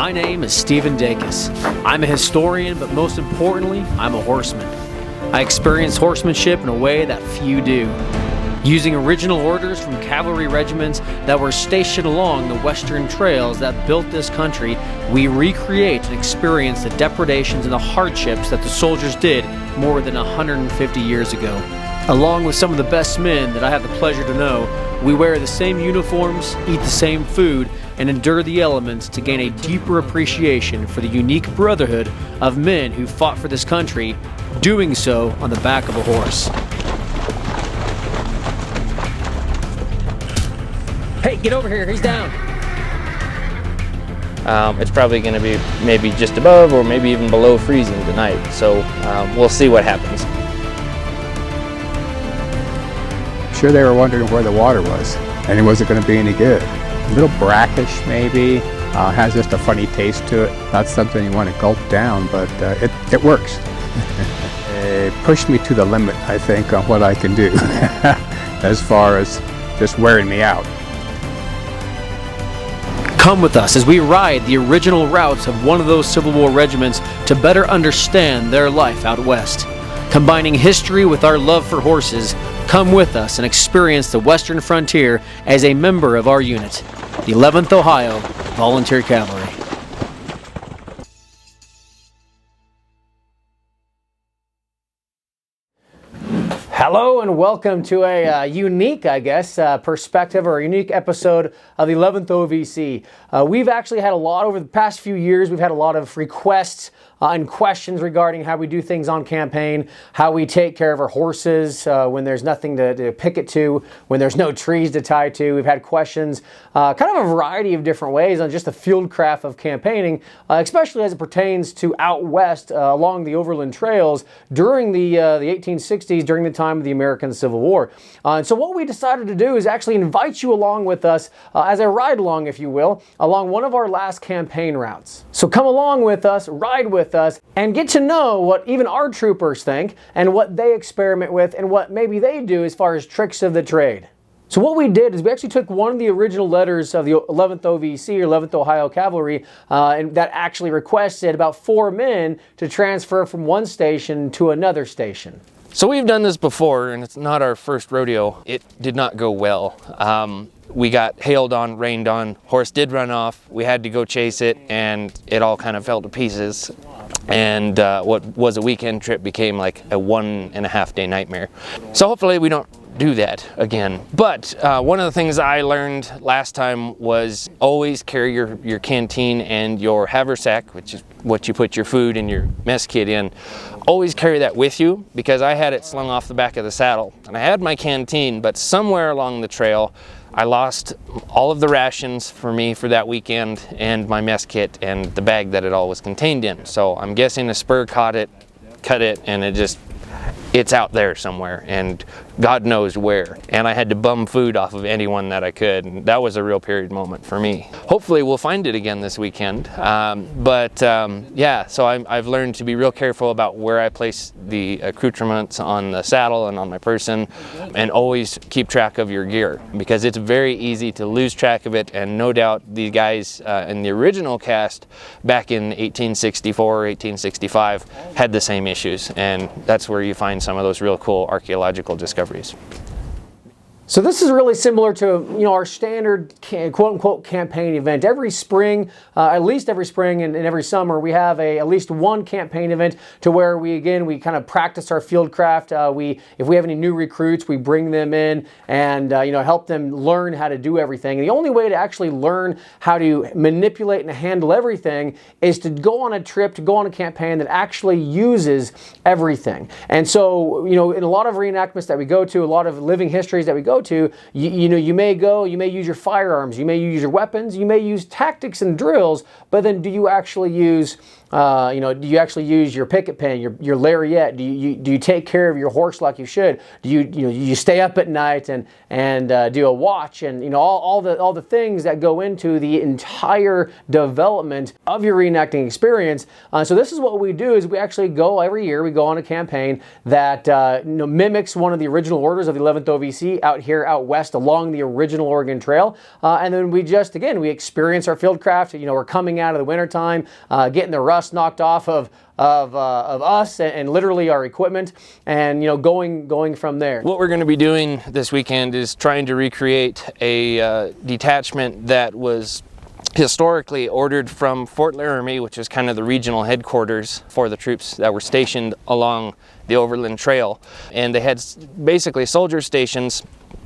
My name is Stephen Dacus. I'm a historian, but most importantly, I'm a horseman. I experience horsemanship in a way that few do. Using original orders from cavalry regiments that were stationed along the western trails that built this country, we recreate and experience the depredations and the hardships that the soldiers did more than 150 years ago. Along with some of the best men that I have the pleasure to know, we wear the same uniforms, eat the same food, and endure the elements to gain a deeper appreciation for the unique brotherhood of men who fought for this country, doing so on the back of a horse. Hey, get over here, he's down. It's probably going to be maybe just above or maybe even below freezing tonight, so we'll see what happens. I'm sure they were wondering where the water was, and it wasn't going to be any good. A little brackish maybe, has just a funny taste to it. Not something you want to gulp down, but it works. It pushed me to the limit, I think, on what I can do as far as just wearing me out. Come with us as we ride the original routes of one of those Civil War regiments to better understand their life out west. Combining history with our love for horses, come with us and experience the western frontier as a member of our unit, the 11th Ohio Volunteer Cavalry. Hello and welcome to a unique, perspective or a unique episode of the 11th OVC. We've actually had a lot over the past few years. We've had a lot of requests and questions regarding how we do things on campaign, how we take care of our horses when there's nothing to picket to, when there's no trees to tie to. We've had questions, kind of a variety of different ways on just the fieldcraft of campaigning, especially as it pertains to out west along the overland trails during the 1860s, during the time of the American Civil War. And so what we decided to do is actually invite you along with us as a ride along, if you will, along one of our last campaign routes. So come along with us, ride with us, and get to know what even our troopers think and what they experiment with and what maybe they do as far as tricks of the trade. So what we did is we actually took one of the original letters of the 11th OVC, or 11th Ohio Cavalry, and that actually requested about 4 men to transfer from one station to another station. So we've done this before, and it's not our first rodeo. It did not go well. We got hailed on, rained on, horse did run off, we had to go chase it, and it all kind of fell to pieces. And what was a weekend trip became like a 1.5 day nightmare. So hopefully we don't do that again. But one of the things I learned last time was always carry your canteen and your haversack, which is what you put your food and your mess kit in. Always carry that with you, because I had it slung off the back of the saddle. And I had my canteen, but somewhere along the trail I lost all of the rations for me for that weekend and my mess kit and the bag that it all was contained in. So I'm guessing a spur caught it, cut it, and it's out there somewhere, and God knows where. And I had to bum food off of anyone that I could, and that was a real period moment for me. Hopefully we'll find it again this weekend. Yeah, so I've learned to be real careful about where I place the accoutrements on the saddle and on my person, and always keep track of your gear, because it's very easy to lose track of it. And no doubt the guys in the original cast back in 1864 or 1865 had the same issues, and that's where you find some of those real cool archaeological discoveries. So this is really similar to our standard quote-unquote campaign event. Every spring, at least every spring and every summer, we have at least one campaign event to where we kind of practice our fieldcraft. If we have any new recruits, we bring them in and help them learn how to do everything. And the only way to actually learn how to manipulate and handle everything is to go on a trip, to go on a campaign that actually uses everything. And so, in a lot of reenactments that we go to, a lot of living histories that we go to, you may use your firearms, you may use your weapons, you may use tactics and drills, but then do you actually use your picket pin, your lariat? Do you take care of your horse like you should? Do you stay up at night and do a watch, and all the things that go into the entire development of your reenacting experience? So this is what we do: is we actually go every year. We go on a campaign that mimics one of the original orders of the 11th OVC out here here out west along the original Oregon Trail. And then we just, again, we experience our fieldcraft. You know, we're coming out of the wintertime, getting the rust knocked off of us and literally our equipment, and, you know, going from there. What we're going to be doing this weekend is trying to recreate a detachment that was historically ordered from Fort Laramie, which is kind of the regional headquarters for the troops that were stationed along the Overland Trail. And they had basically soldier stations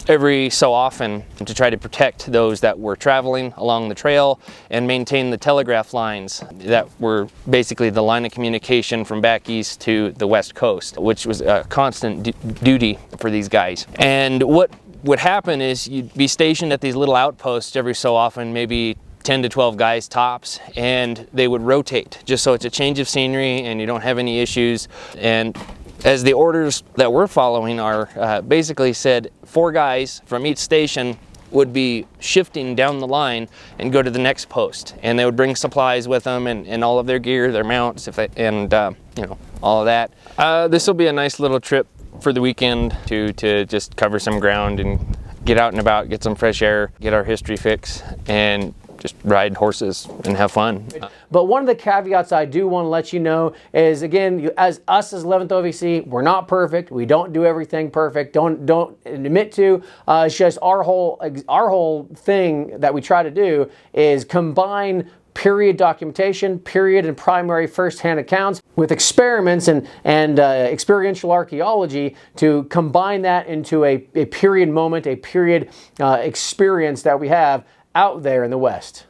every so often to try to protect those that were traveling along the trail and maintain the telegraph lines that were basically the line of communication from back east to the west coast, which was a constant duty for these guys. And what would happen is you'd be stationed at these little outposts every so often, maybe 10 to 12 guys tops, and they would rotate just so it's a change of scenery and you don't have any issues. And as the orders that we're following are basically said, 4 guys from each station would be shifting down the line and go to the next post, and they would bring supplies with them and all of their gear, their mounts, and you know, all of that. This will be a nice little trip for the weekend to just cover some ground and get out and about, get some fresh air, get our history fix, and just ride horses and have fun. But one of the caveats I do want to let you know is, again, as 11th OVC, we're not perfect. We don't do everything perfect. Don't admit to. It's just our whole thing that we try to do is combine period documentation, period and primary first-hand accounts with experiments and experiential archaeology to combine that into a period moment, a period experience that we have out there in the West.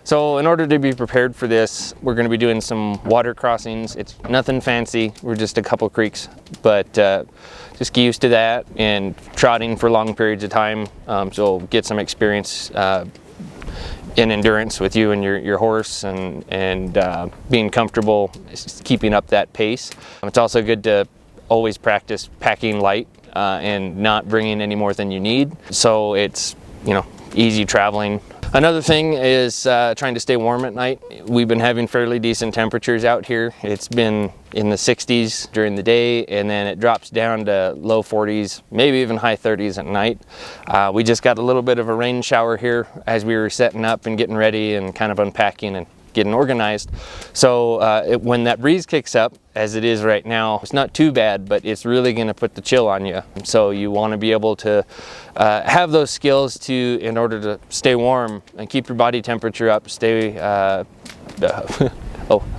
So in order to be prepared for this, we're going to be doing some water crossings. It's nothing fancy. We're just a couple creeks, but just get used to that, and trotting for long periods of time. So get some experience in endurance with you and your horse, and being comfortable keeping up that pace. It's also good to always practice packing light and not bringing any more than you need. So it's, you know, easy traveling. Another thing is trying to stay warm at night. We've been having fairly decent temperatures out here. It's been in the 60s during the day, and then it drops down to low 40s, maybe even high 30s at night. We just got a little bit of a rain shower here as we were setting up and getting ready and kind of unpacking and getting organized. So when that breeze kicks up, as it is right now, it's not too bad, but it's really going to put the chill on you. So you want to be able to have those skills in order to stay warm and keep your body temperature up, stay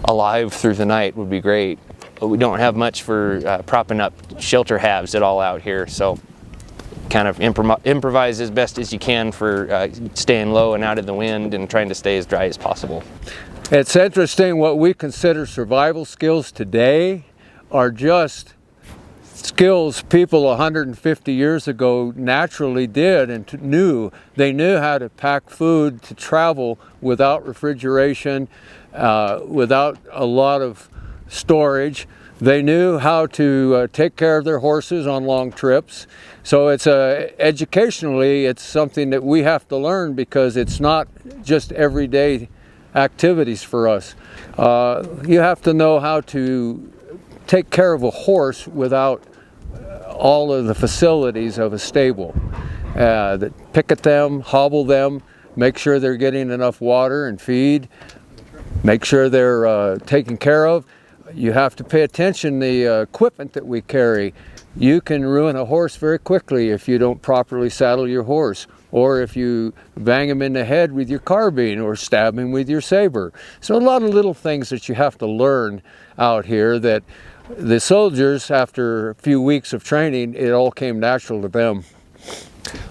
alive through the night would be great. But we don't have much for propping up shelter halves at all out here, so kind of improvise as best as you can for staying low and out of the wind and trying to stay as dry as possible. It's interesting, what we consider survival skills today are just skills people 150 years ago naturally did and knew. They knew how to pack food to travel without refrigeration, without a lot of storage. They knew how to take care of their horses on long trips. So it's educationally, it's something that we have to learn, because it's not just everyday activities for us. You have to know how to take care of a horse without all of the facilities of a stable. Picket them, hobble them, make sure they're getting enough water and feed, make sure they're taken care of. You have to pay attention to the equipment that we carry. You can ruin a horse very quickly if you don't properly saddle your horse, or if you bang him in the head with your carbine or stab him with your saber. So a lot of little things that you have to learn out here that the soldiers, after a few weeks of training, it all came natural to them.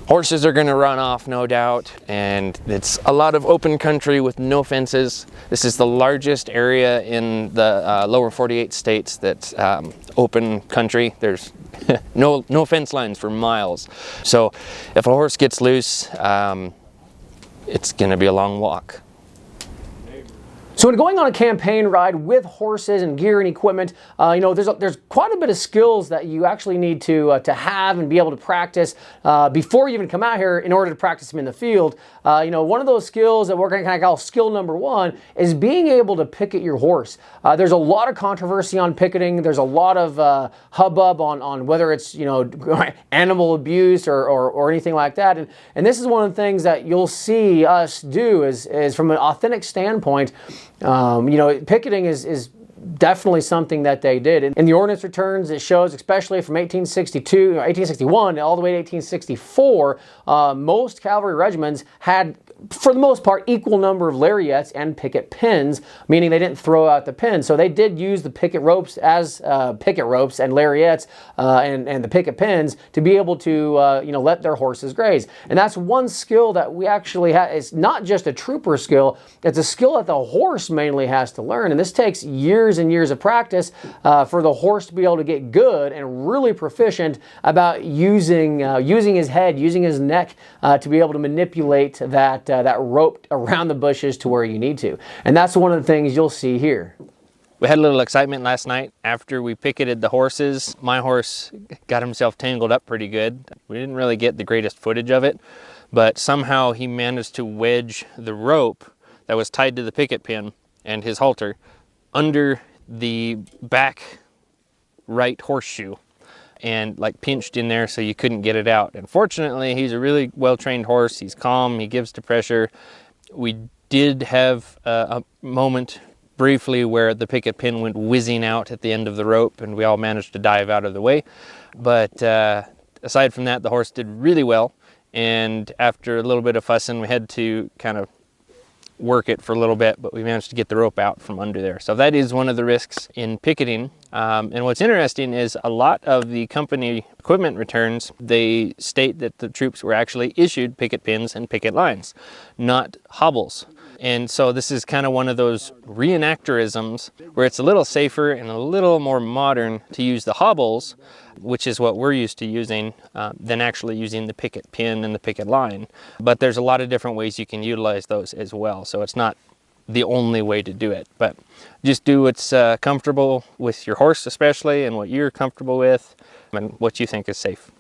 Horses are going to run off, no doubt, and it's a lot of open country with no fences. This is the largest area in the lower 48 states that's open country. There's no fence lines for miles. So if a horse gets loose, it's going to be a long walk. So when going on a campaign ride with horses and gear and equipment, there's quite a bit of skills that you actually need to have and be able to practice before you even come out here in order to practice them in the field. One of those skills that we're going to kind of call skill number one is being able to picket your horse. There's a lot of controversy on picketing. There's a lot of hubbub on whether it's animal abuse or anything like that. And this is one of the things that you'll see us do is from an authentic standpoint. Picketing is definitely something that they did. In the ordnance returns, it shows, especially from 1861 all the way to 1864, most cavalry regiments had, for the most part, equal number of lariats and picket pins, meaning they didn't throw out the pins. So they did use the picket ropes as picket ropes and lariats and the picket pins to be able to let their horses graze. And that's one skill that we actually have. It's not just a trooper skill, it's a skill that the horse mainly has to learn. And this takes years and years of practice for the horse to be able to get good and really proficient about using his head, using his neck to be able to manipulate that rope around the bushes to where you need to. And that's one of the things you'll see here. We had a little excitement last night after we picketed the horses. My horse got himself tangled up pretty good. We didn't really get the greatest footage of it, but somehow he managed to wedge the rope that was tied to the picket pin and his halter under the back right horseshoe and pinched in there so you couldn't get it out. And fortunately, he's a really well-trained horse. He's calm, he gives to pressure. We did have a moment briefly where the picket pin went whizzing out at the end of the rope and we all managed to dive out of the way. But aside from that, the horse did really well. And after a little bit of fussing, we had to kind of work it for a little bit, but we managed to get the rope out from under there. So that is one of the risks in picketing. And what's interesting is a lot of the company equipment returns, they state that the troops were actually issued picket pins and picket lines, not hobbles. And so this is kind of one of those reenactorisms where it's a little safer and a little more modern to use the hobbles, which is what we're used to using, than actually using the picket pin and the picket line. But there's a lot of different ways you can utilize those as well. So it's not the only way to do it, but just do what's comfortable with your horse especially, and what you're comfortable with and what you think is safe.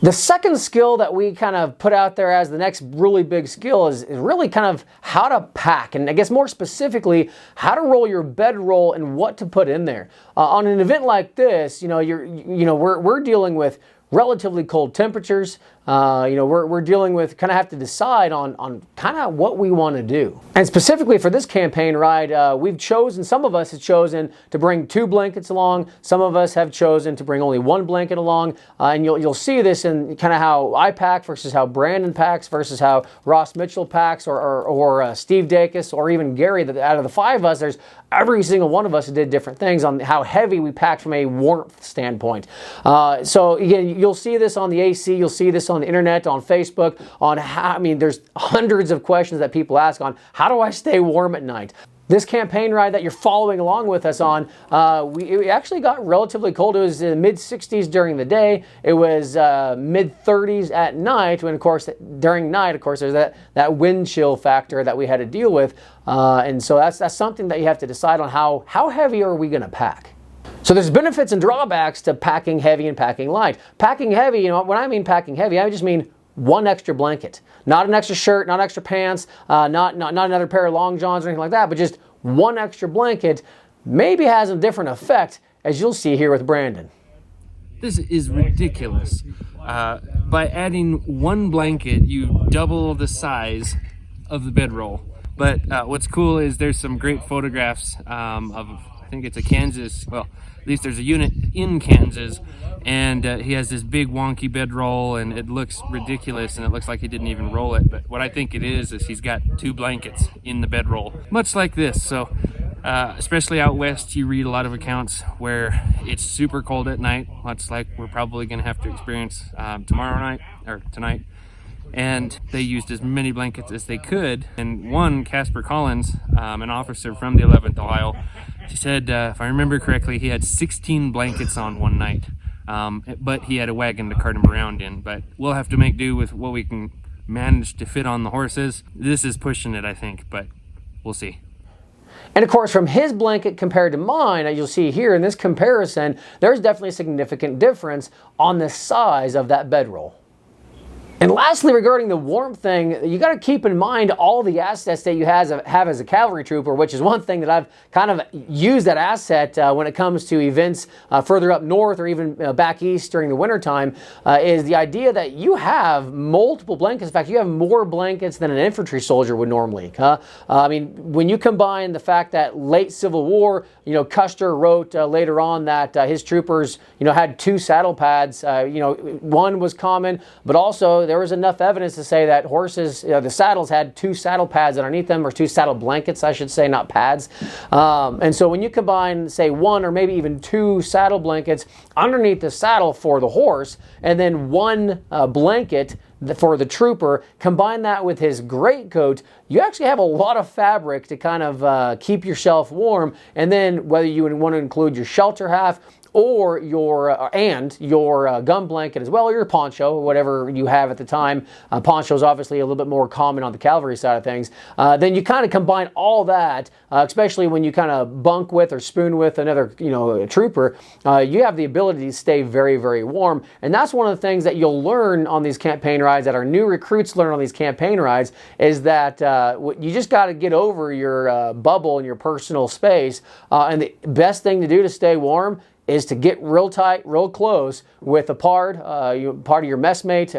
The second skill that we kind of put out there as the next really big skill is really kind of how to pack, and I guess more specifically, how to roll your bedroll and what to put in there. On an event like this, we're dealing with relatively cold temperatures. We're dealing with, kind of have to decide on kind of what we want to do. And specifically for this campaign ride, some of us have chosen to bring 2 blankets along. Some of us have chosen to bring only 1 blanket along. And you'll see this in kind of how I pack versus how Brandon packs versus how Ross Mitchell packs or Steve Dacus or even Gary. Out of the 5 of us, there's every single one of us did different things on how heavy we packed from a warmth standpoint. So again, you'll see this on the AC, you'll see this on the internet, on Facebook, there's hundreds of questions that people ask on how do I stay warm at night. This campaign ride that you're following along with us on, we actually got relatively cold. It was in the mid-60s during the day. It was mid-30s at night. When, of course, during night, of course, there's that wind chill factor that we had to deal with. And so that's something that you have to decide on how heavy are we going to pack. So there's benefits and drawbacks to packing heavy and packing light. Packing heavy, when I mean packing heavy, I just mean 1 extra blanket. Not an extra shirt, not extra pants, not another pair of long johns or anything like that, but just 1 extra blanket maybe has a different effect, as you'll see here with Brandon. This is ridiculous. By adding 1 blanket, you double the size of the bedroll. But what's cool is there's some great photographs of, I think it's a Kansas, well, at least there's a unit in Kansas, and he has this big wonky bedroll, and it looks ridiculous, and it looks like he didn't even roll it. But what I think it is he's got 2 blankets in the bedroll, much like this. So especially out west, you read a lot of accounts where it's super cold at night, much like we're probably going to have to experience tomorrow night or tonight. And they used as many blankets as they could. And one, Casper Collins, an officer from the 11th Ohio, he said, if I remember correctly, he had 16 blankets on one night. But he had a wagon to cart him around in. But we'll have to make do with what we can manage to fit on the horses. This is pushing it, I think, but we'll see. And of course, from his blanket compared to mine, as you'll see here in this comparison, there's definitely a significant difference on the size of that bedroll. And lastly, regarding the warmth thing, you got to keep in mind all the assets that you have as a cavalry trooper, which is one thing that I've kind of used that asset when it comes to events further up north or even back east during the wintertime, is the idea that you have multiple blankets. In fact, you have more blankets than an infantry soldier would normally. I mean, when you combine the fact that late Civil War, Custer wrote later on that his troopers, had 2 saddle pads. One was common, but also there was enough evidence to say that horses, the saddles had 2 saddle pads underneath them, or 2 saddle blankets, I should say, not pads. And so when you combine, say, 1 or maybe even 2 saddle blankets underneath the saddle for the horse, and then 1 blanket for the trooper, combine that with his greatcoat, you actually have a lot of fabric to kind of keep yourself warm. And then whether you want to include your shelter half or your gun blanket as well, or your poncho, or whatever you have at the time. Poncho is obviously a little bit more common on the cavalry side of things. Then you kind of combine all that, especially when you kind of bunk with or spoon with another, trooper. You have the ability to stay very, very warm, and that's one of the things that you'll learn on these campaign rides. That our new recruits learn on these campaign rides is that you just got to get over your bubble and your personal space. And the best thing to do to stay warm is to get real tight, real close with a part of your messmate,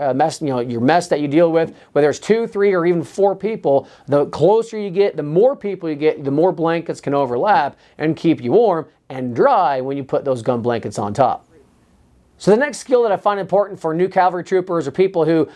your mess that you deal with, whether it's 2, 3, or even 4 people. The closer you get, the more people you get, the more blankets can overlap and keep you warm and dry when you put those gun blankets on top. So the next skill that I find important for new cavalry troopers or people who,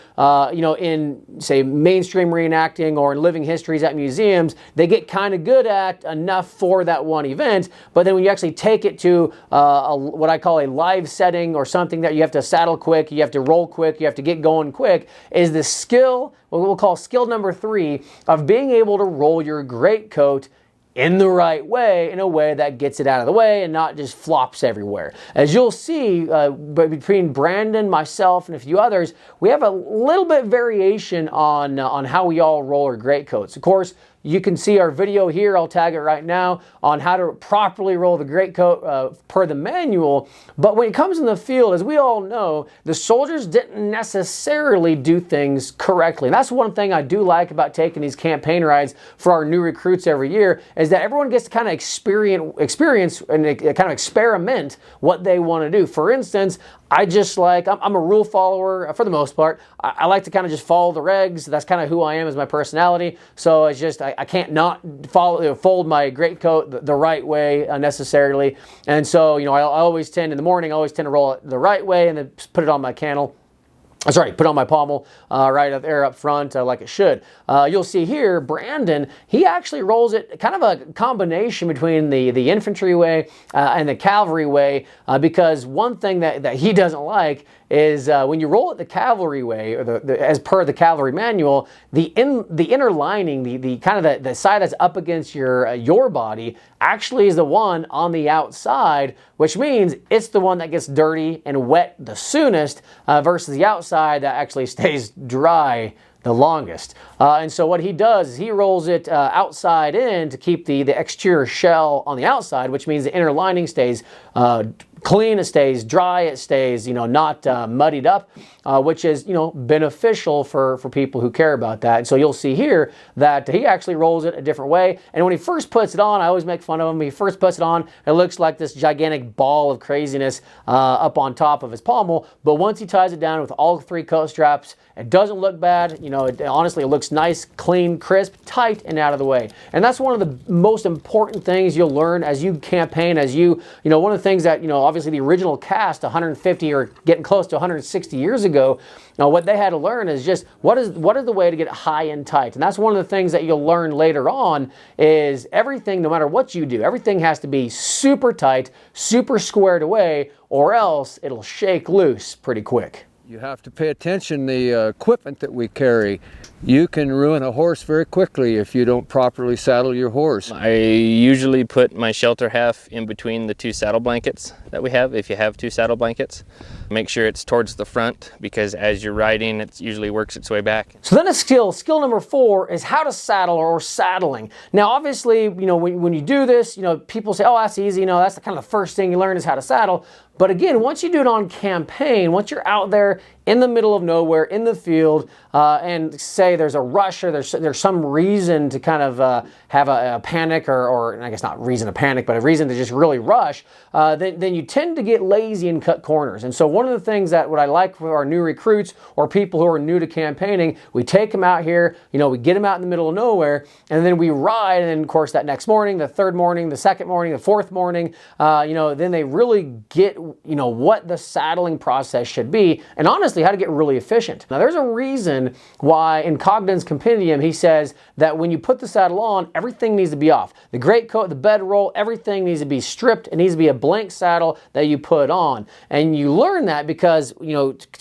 in, say, mainstream reenacting or in living histories at museums, they get kind of good at enough for that one event, but then when you actually take it to what I call a live setting or something that you have to saddle quick, you have to roll quick, you have to get going quick, is the skill, what we'll call skill number 3, of being able to roll your greatcoat in the right way, in a way that gets it out of the way and not just flops everywhere. As you'll see, between Brandon, myself, and a few others, we have a little bit variation on how we all roll our greatcoats. Of course, you can see our video here, I'll tag it right now, on how to properly roll the greatcoat per the manual. But when it comes in the field, as we all know, the soldiers didn't necessarily do things correctly. And that's one thing I do like about taking these campaign rides for our new recruits every year, is that everyone gets to kind of experience and kind of experiment what they want to do. For instance, I'm a rule follower for the most part. I like to kind of just follow the regs. That's kind of who I am as my personality. So it's just, I can't not fold my greatcoat the right way necessarily. And so, I always tend, in the morning, I always tend to roll it the right way and then put it on my cantle. Put on my pommel right up there up front like it should. You'll see here, Brandon, he actually rolls it kind of a combination between the infantry way and the cavalry way, because one thing that he doesn't like is when you roll it the cavalry way, or as per the cavalry manual, the inner lining, the kind of the side that's up against your body, actually is the one on the outside, which means it's the one that gets dirty and wet the soonest versus the outside that actually stays dry the longest. And so what he does is he rolls it outside in to keep the exterior shell on the outside, which means the inner lining stays clean, it stays dry, it stays, not muddied up, which is, beneficial for people who care about that. And so you'll see here that he actually rolls it a different way. And when he first puts it on, I always make fun of him. He first puts it on, it looks like this gigantic ball of craziness up on top of his pommel. But once he ties it down with all 3 coat straps, it doesn't look bad. Honestly, it looks nice, clean, crisp, tight, and out of the way. And that's one of the most important things you'll learn as you campaign, one of the things that, obviously the original cast 150 or getting close to 160 years ago, what they had to learn is just what is the way to get high and tight. And that's one of the things that you'll learn later on is everything, no matter what you do, everything has to be super tight, super squared away, or else it'll shake loose pretty quick. You have to pay attention to the equipment that we carry. You can ruin a horse very quickly if you don't properly saddle your horse. I usually put my shelter half in between the 2 saddle blankets that we have, if you have 2 saddle blankets. Make sure it's towards the front, because as you're riding, it usually works its way back. So then skill number 4 is how to saddle or saddling. Now, obviously, when you do this, people say, oh, that's easy. That's the kind of the first thing you learn is how to saddle. But again, once you do it on campaign, once you're out there in the middle of nowhere, in the field, and say there's a rush or there's some reason to kind of have a panic, or I guess not reason to panic, but a reason to just really rush, then you tend to get lazy and cut corners. And so one of the things that what I like for our new recruits or people who are new to campaigning, we take them out here, we get them out in the middle of nowhere, and then we ride, and then of course that next morning, the third morning, the second morning, the fourth morning, then they really get what the saddling process should be, and honestly how to get really efficient. Now there's a reason why in Cogden's compendium he says that when you put the saddle on, everything needs to be off. The greatcoat, the bedroll, everything needs to be stripped. It needs to be a blank saddle that you put on. And you learn that because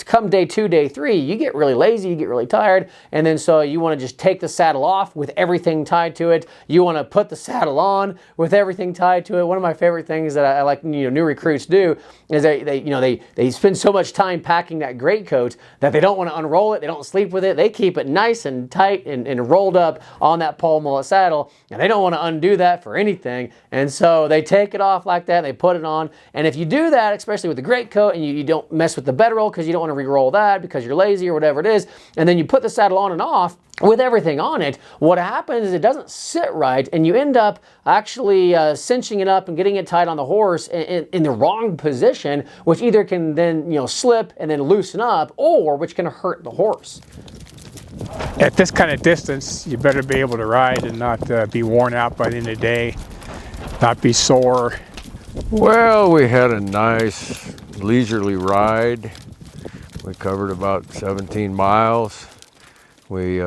come day 2, day 3, you get really lazy, you get really tired, and then so you want to just take the saddle off with everything tied to it. You want to put the saddle on with everything tied to it. One of my favorite things that I like new recruits do is they spend so much time packing that greatcoat that they don't want to unroll it, they don't sleep with it, they keep it nice and tight and rolled up on that pole mullet saddle, and they don't want to undo that for anything, and so they take it off like that, they put it on, and if you do that, especially with the greatcoat, and you don't mess with the bedroll because you don't want to re-roll that because you're lazy or whatever it is, and then you put the saddle on and off with everything on it, what happens is it doesn't sit right, and you end up actually cinching it up and getting it tight on the horse in the wrong position, which either can then slip and then loosen up, or which can hurt the horse. At this kind of distance, you better be able to ride and not be worn out by the end of the day, not be sore. Well, we had a nice leisurely ride. We covered about 17 miles. We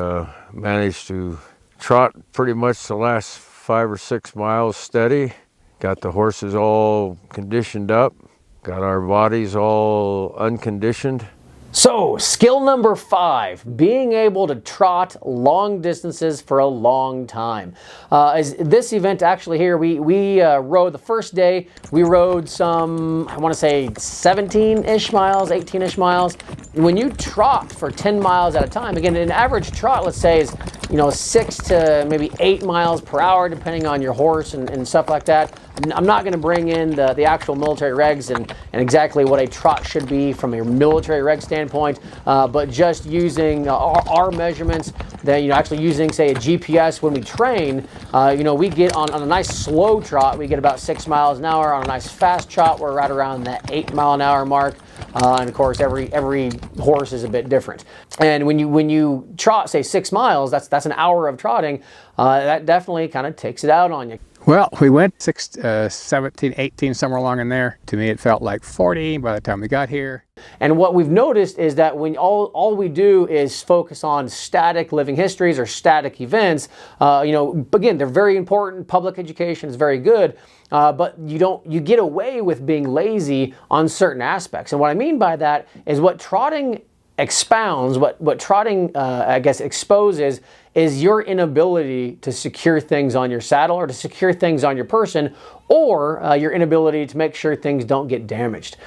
managed to trot pretty much the last 5 or 6 miles steady. Got the horses all conditioned up. Got our bodies all unconditioned. So, skill number 5, being able to trot long distances for a long time. As this event actually here, we rode the first day, we rode some, I want to say 17-ish miles, 18-ish miles. When you trot for 10 miles at a time, again, an average trot, let's say, is 6 to maybe 8 miles per hour, depending on your horse and stuff like that. I'm not going to bring in the actual military regs and exactly what a trot should be from a military reg standpoint, but just using our measurements, that actually using, say, a GPS when we train, we get on a nice slow trot, we get about 6 miles an hour. On a nice fast trot, we're right around that 8 mile an hour mark. And of course, every horse is a bit different. And when you trot, say 6 miles, that's an hour of trotting. That definitely kind of takes it out on you. Well, we went 17, 18, somewhere along in there. To me, it felt like 40 by the time we got here. And what we've noticed is that when all we do is focus on static living histories or static events, again, they're very important. Public education is very good, but you get away with being lazy on certain aspects. And what I mean by that is what trotting expounds, what trotting, I guess, exposes is your inability to secure things on your saddle or to secure things on your person, or your inability to make sure things don't get damaged.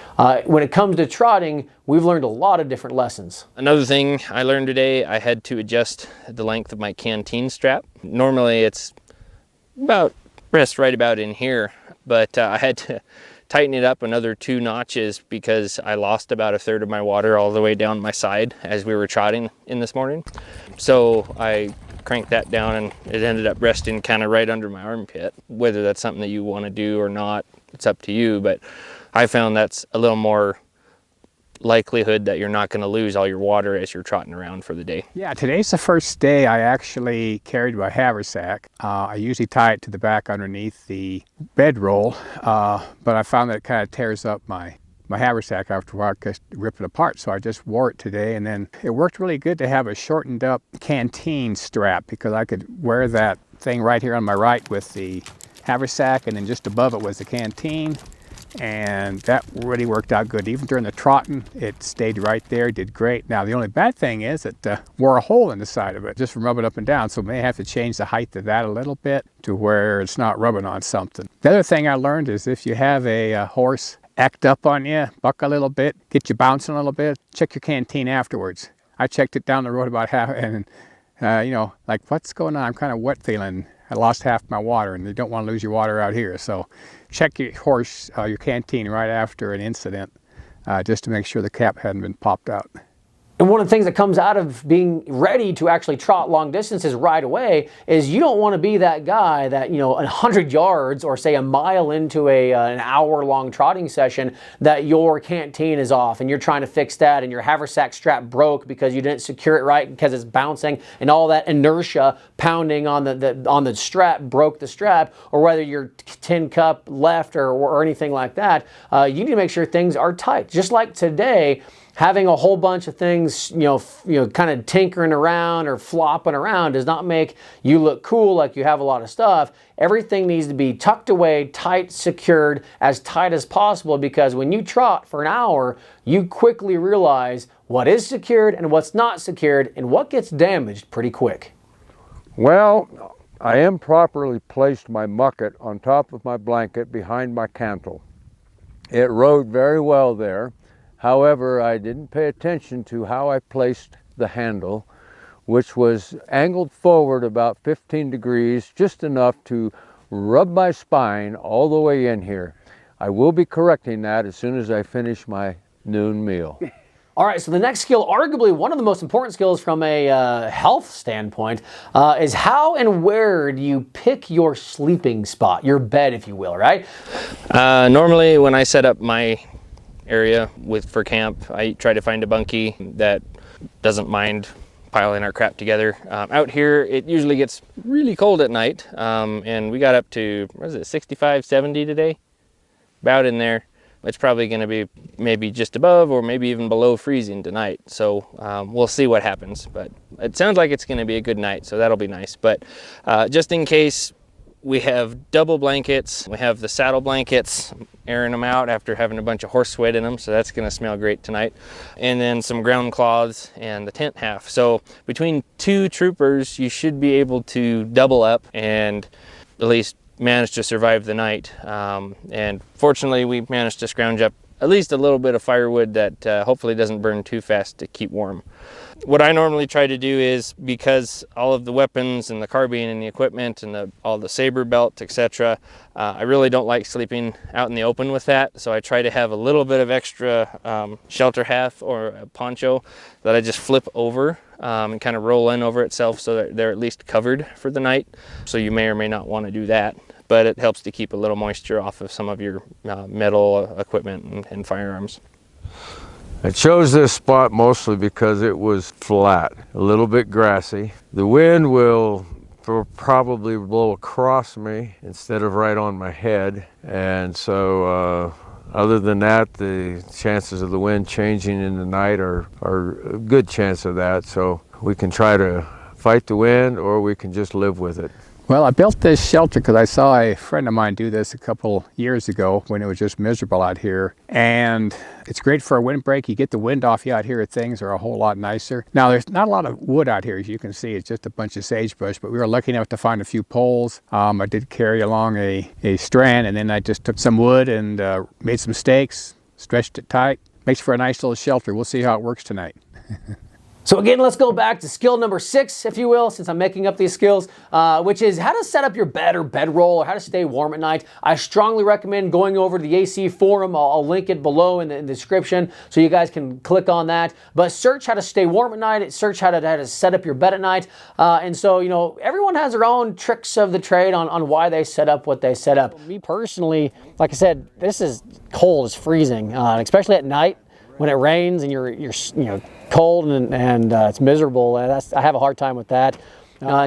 When it comes to trotting, we've learned a lot of different lessons. Another thing I learned today, I had to adjust the length of my canteen strap. Normally it's rests right about in here, but I had to tighten it up another 2 notches because I lost about 1/3 of my water all the way down my side as we were trotting in this morning. So I cranked that down and it ended up resting kind of right under my armpit. Whether that's something that you want to do or not, it's up to you, but I found that's a little more likelihood that you're not going to lose all your water as you're trotting around for the day. Yeah, today's the first day I actually carried my haversack. I usually tie it to the back underneath the bedroll, but I found that it kind of tears up my haversack after a while, just rip it apart. So I just wore it today, and then it worked really good to have a shortened up canteen strap because I could wear that thing right here on my right with the haversack, and then just above it was the canteen. And that really worked out good. Even during the trotting, it stayed right there, did great. Now, the only bad thing is it wore a hole in the side of it just from rubbing up and down, so may have to change the height of that a little bit to where it's not rubbing on something. The other thing I learned is if you have a horse act up on you, buck a little bit, get you bouncing a little bit, check your canteen afterwards. I checked it down the road about half, and like, what's going on? I'm kind of wet feeling. I lost half my water, and you don't want to lose your water out here. So check your horse, your canteen right after an incident, just to make sure the cap hadn't been popped out. And one of the things that comes out of being ready to actually trot long distances right away is you don't want to be that guy that, 100 yards or say a mile into an hour-long trotting session that your canteen is off and you're trying to fix that and your haversack strap broke because you didn't secure it right because it's bouncing and all that inertia pounding on the strap broke the strap, or whether your tin cup left or anything like that. You need to make sure things are tight. Just like today, having a whole bunch of things, kind of tinkering around or flopping around does not make you look cool like you have a lot of stuff. Everything needs to be tucked away, tight, secured, as tight as possible, because when you trot for an hour, you quickly realize what is secured and what's not secured and what gets damaged pretty quick. Well, I am properly placed my mucket on top of my blanket behind my cantle. It rode very well there. However, I didn't pay attention to how I placed the handle, which was angled forward about 15 degrees, just enough to rub my spine all the way in here. I will be correcting that as soon as I finish my noon meal. All right, so the next skill, arguably one of the most important skills from a health standpoint, is how and where do you pick your sleeping spot, your bed, if you will, right? Normally, when I set up my area for camp, I try to find a bunkie that doesn't mind piling our crap together. Out here, it usually gets really cold at night, and we got up to, 65, 70 today? About in there. It's probably going to be maybe just above or maybe even below freezing tonight. So we'll see what happens, but it sounds like it's going to be a good night, so that'll be nice. But just in case, we have double blankets. We have the saddle blankets, airing them out after having a bunch of horse sweat in them, so that's going to smell great tonight. And then some ground cloths and the tent half. So between two troopers, you should be able to double up and at least manage to survive the night. And fortunately, we managed to scrounge up at least a little bit of firewood that hopefully doesn't burn too fast to keep warm. What I normally try to do is, because all of the weapons and the carbine and the equipment and all the saber belt, etc., I really don't like sleeping out in the open with that. So I try to have a little bit of extra shelter half or a poncho that I just flip over and kind of roll in over itself so that they're at least covered for the night. So you may or may not want to do that, but it helps to keep a little moisture off of some of your metal equipment and firearms. I chose this spot mostly because it was flat, a little bit grassy. The wind will probably blow across me instead of right on my head. And so other than that, the chances of the wind changing in the night are a good chance of that. So we can try to fight the wind or we can just live with it. Well, I built this shelter because I saw a friend of mine do this a couple years ago when it was just miserable out here. And it's great for a windbreak. You get the wind off you out here, things are a whole lot nicer. Now, there's not a lot of wood out here, as you can see. It's just a bunch of sagebrush, but we were lucky enough to find a few poles. I did carry along a strand, and then I just took some wood and made some stakes, stretched it tight. Makes for a nice little shelter. We'll see how it works tonight. So again, let's go back to skill number 6, if you will, since I'm making up these skills, which is how to set up your bed or bedroll or how to stay warm at night. I strongly recommend going over to the AC forum. I'll link it below in the description so you guys can click on that. But search how to stay warm at night, search how to set up your bed at night. And so, everyone has their own tricks of the trade on why they set up what they set up. Me personally, like I said, this is cold, it's freezing, especially at night. When it rains and you're cold and it's miserable, I have a hard time with that.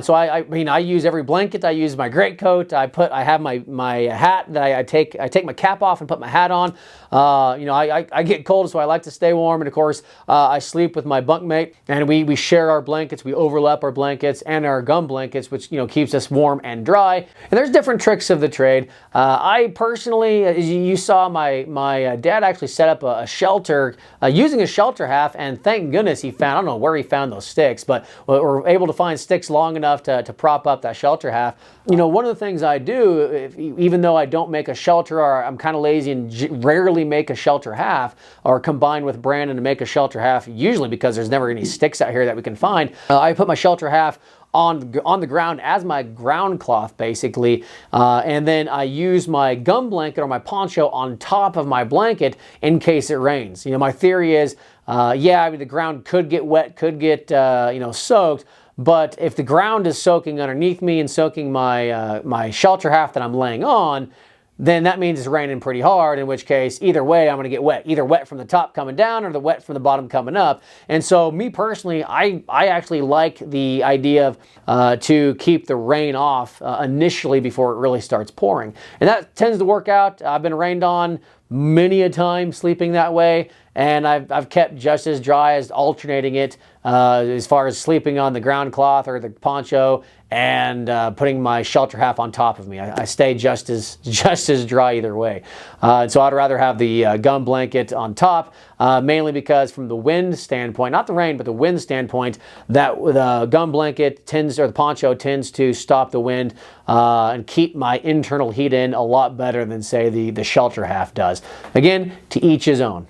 So I use every blanket. I use my greatcoat. I have my hat that I take my cap off and put my hat on. I get cold, so I like to stay warm. And of course, I sleep with my bunkmate, and we share our blankets. We overlap our blankets and our gum blankets, which keeps us warm and dry. And there's different tricks of the trade. I personally, as you saw, my dad actually set up a shelter using a shelter half, and thank goodness he found. I don't know where he found those sticks, but we're able to find sticks long long enough to prop up that shelter half. You know, one of the things I do, even though I don't make a shelter, or I'm kind of lazy and rarely make a shelter half, or combine with Brandon to make a shelter half, usually because there's never any sticks out here that we can find, I put my shelter half on the ground as my ground cloth, basically, and then I use my gum blanket or my poncho on top of my blanket in case it rains. You know, my theory is, yeah, I mean, the ground could get wet, could get you know, soaked, but if the ground is soaking underneath me and soaking my my shelter half that I'm laying on, then that means it's raining pretty hard, in which case, either way, I'm going to get wet. Either wet from the top coming down or the wet from the bottom coming up. And so me personally, I actually like the idea of to keep the rain off initially before it really starts pouring. And that tends to work out. I've been rained on many a time sleeping that way, and I've kept just as dry as alternating it as far as sleeping on the ground cloth or the poncho and putting my shelter half on top of me. I stay just as dry either way. So I'd rather have the gum blanket on top, mainly because from the wind standpoint, not the rain, but the wind standpoint, that the gum blanket tends, or the poncho tends to stop the wind and keep my internal heat in a lot better than, say, the shelter half does. Again, to each his own.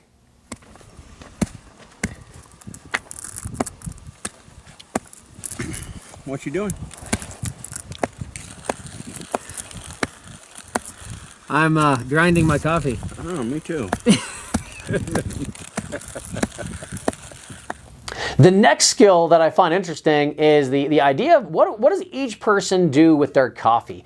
What you doing? I'm grinding my coffee. Oh, me too. The next skill that I find interesting is the idea of what does each person do with their coffee.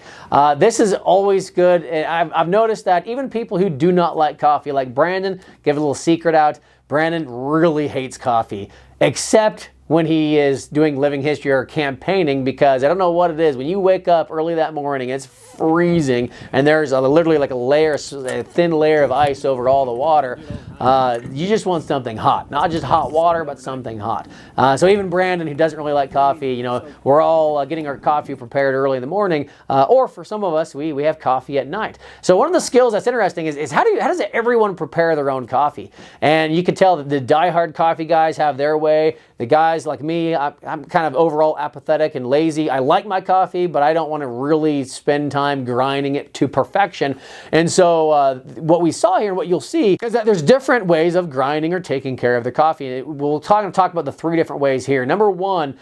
This is always good. I've noticed that even people who do not like coffee, like Brandon, give a little secret out, Brandon really hates coffee, except when he is doing living history or campaigning, because I don't know what it is. When you wake up early that morning, it's freezing, and there's literally like a thin layer of ice over all the water. You just want something hot, not just hot water, but something hot. So even Brandon, who doesn't really like coffee, you know, we're all getting our coffee prepared early in the morning, or for some of us, we have coffee at night. So one of the skills that's interesting is how does everyone prepare their own coffee? And you can tell that the diehard coffee guys have their way. The guys like me, I'm kind of overall apathetic and lazy. I like my coffee, but I don't want to really spend time grinding it to perfection. And so what we saw here, what you'll see, is that there's different ways of grinding or taking care of the coffee. We'll talk about the 3 different ways here. Number 1,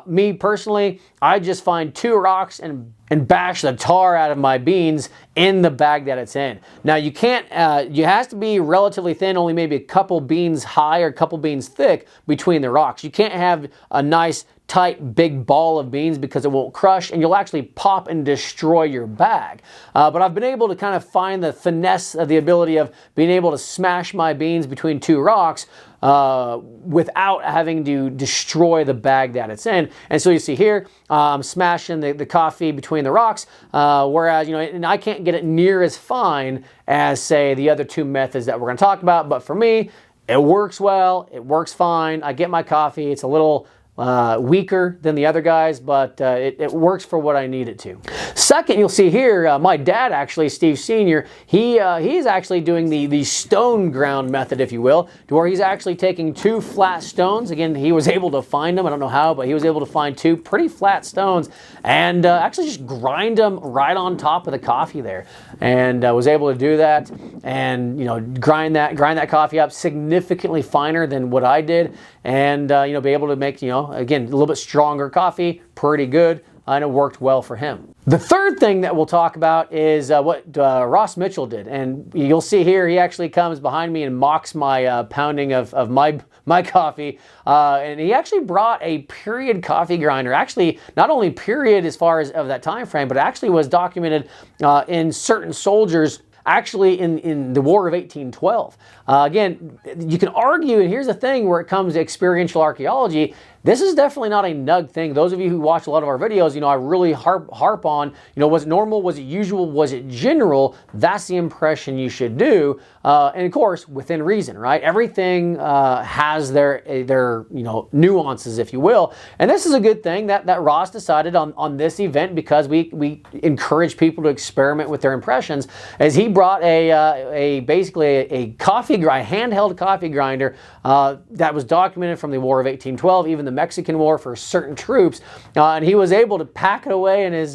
me personally, I just find 2 rocks and bash the tar out of my beans in the bag that it's in. Now you can't, it has to be relatively thin, only maybe a couple beans high or a couple beans thick between the rocks. You can't have a nice tight big ball of beans because it won't crush and you'll actually pop and destroy your bag. But I've been able to kind of find the finesse of the ability of being able to smash my beans between 2 rocks without having to destroy the bag that it's in. And so you see here, I'm smashing the coffee between the rocks, whereas, you know, and I can't get it near as fine as, say, the other 2 methods that we're going to talk about. But for me, it works well, it works fine. I get my coffee, it's a little weaker than the other guys, but it works for what I need it to. Second, you'll see here, my dad actually, Steve Sr., he's actually doing the stone ground method, if you will, to where he's actually taking 2 flat stones. Again, he was able to find them, I don't know how, but he was able to find 2 pretty flat stones and actually just grind them right on top of the coffee there. And was able to do that and, you know, grind that coffee up significantly finer than what I did, and you know, be able to make, you know, again, a little bit stronger coffee, pretty good, and it worked well for him. The third thing that we'll talk about is what Ross Mitchell did, and you'll see here he actually comes behind me and mocks my pounding of my coffee, and he actually brought a period coffee grinder. Actually, not only period as far as of that time frame, but actually was documented in certain soldiers actually in the War of 1812. Again, you can argue, and here's the thing where it comes to experiential archaeology, this is definitely not a nug thing. Those of you who watch a lot of our videos, you know, I really harp on, you know, was it normal, was it usual, was it general? That's the impression you should do. And of course, within reason, right? Everything has their you know, nuances, if you will. And this is a good thing that Ross decided on this event, because we encourage people to experiment with their impressions, as he brought basically a handheld coffee grinder that was documented from the War of 1812. Even the Mexican War for certain troops, and he was able to pack it away in his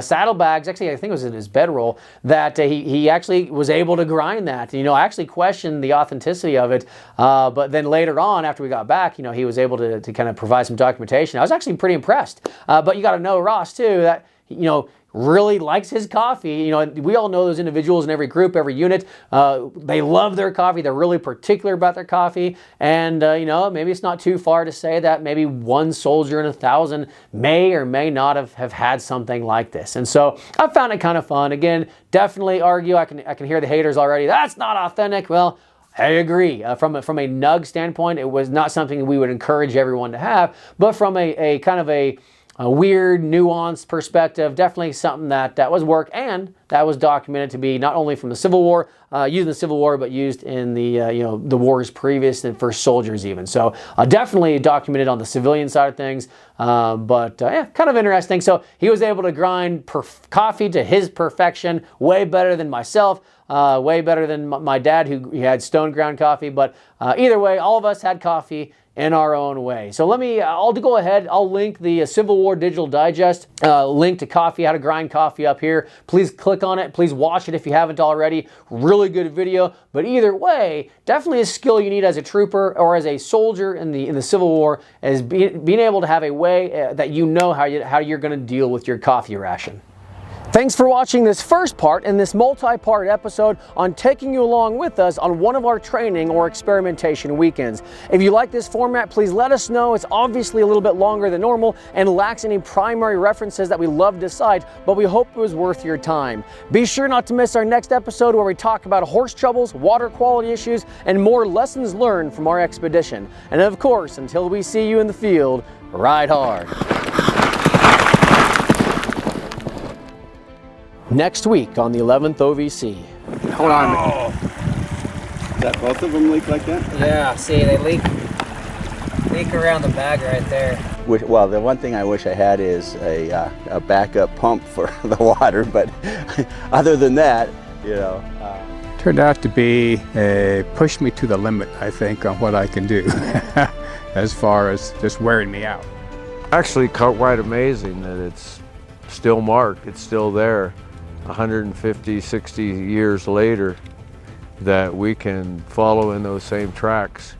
saddlebags. Actually, I think it was in his bedroll, that he actually was able to grind that. I actually questioned the authenticity of it, but then later on, after we got back, he was able to kind of provide some documentation. I was actually pretty impressed. But you got to know Ross too, that really likes his coffee. We all know those individuals in every group, every unit. They love their coffee. They're really particular about their coffee. And, maybe it's not too far to say that maybe one soldier in 1,000 may or may not have had something like this. And so I found it kind of fun. Again, definitely argue. I can hear the haters already. That's not authentic. Well, I agree. From a nug standpoint, it was not something we would encourage everyone to have. But from a kind of a weird, nuanced perspective, definitely something that was work, and that was documented to be not only from the Civil War, used in the Civil War, but used in the the wars previous and for soldiers even. So definitely documented on the civilian side of things, yeah, kind of interesting. So he was able to grind coffee to his perfection, way better than myself. Way better than my dad, who had stone ground coffee. But either way, all of us had coffee in our own way. So I'll go ahead. I'll link the Civil War Digital Digest, link to coffee, how to grind coffee up here. Please click on it. Please watch it if you haven't already. Really good video. But either way, definitely a skill you need as a trooper or as a soldier in the Civil War, is being able to have a way that how you're going to deal with your coffee ration. Thanks for watching this first part in this multi-part episode on taking you along with us on one of our training or experimentation weekends. If you like this format, please let us know. It's obviously a little bit longer than normal and lacks any primary references that we love to cite, but we hope it was worth your time. Be sure not to miss our next episode, where we talk about horse troubles, water quality issues, and more lessons learned from our expedition. And of course, until we see you in the field, ride hard. Next week on the 11th OVC. Hold on. Is that both of them leak like that? Yeah, see, they leak around the bag right there. Well, the one thing I wish I had is a backup pump for the water, but other than that, Turned out to be push me to the limit, I think, on what I can do as far as just wearing me out. Actually, quite amazing that it's still marked, it's still there. 150, 60 years later, that we can follow in those same tracks.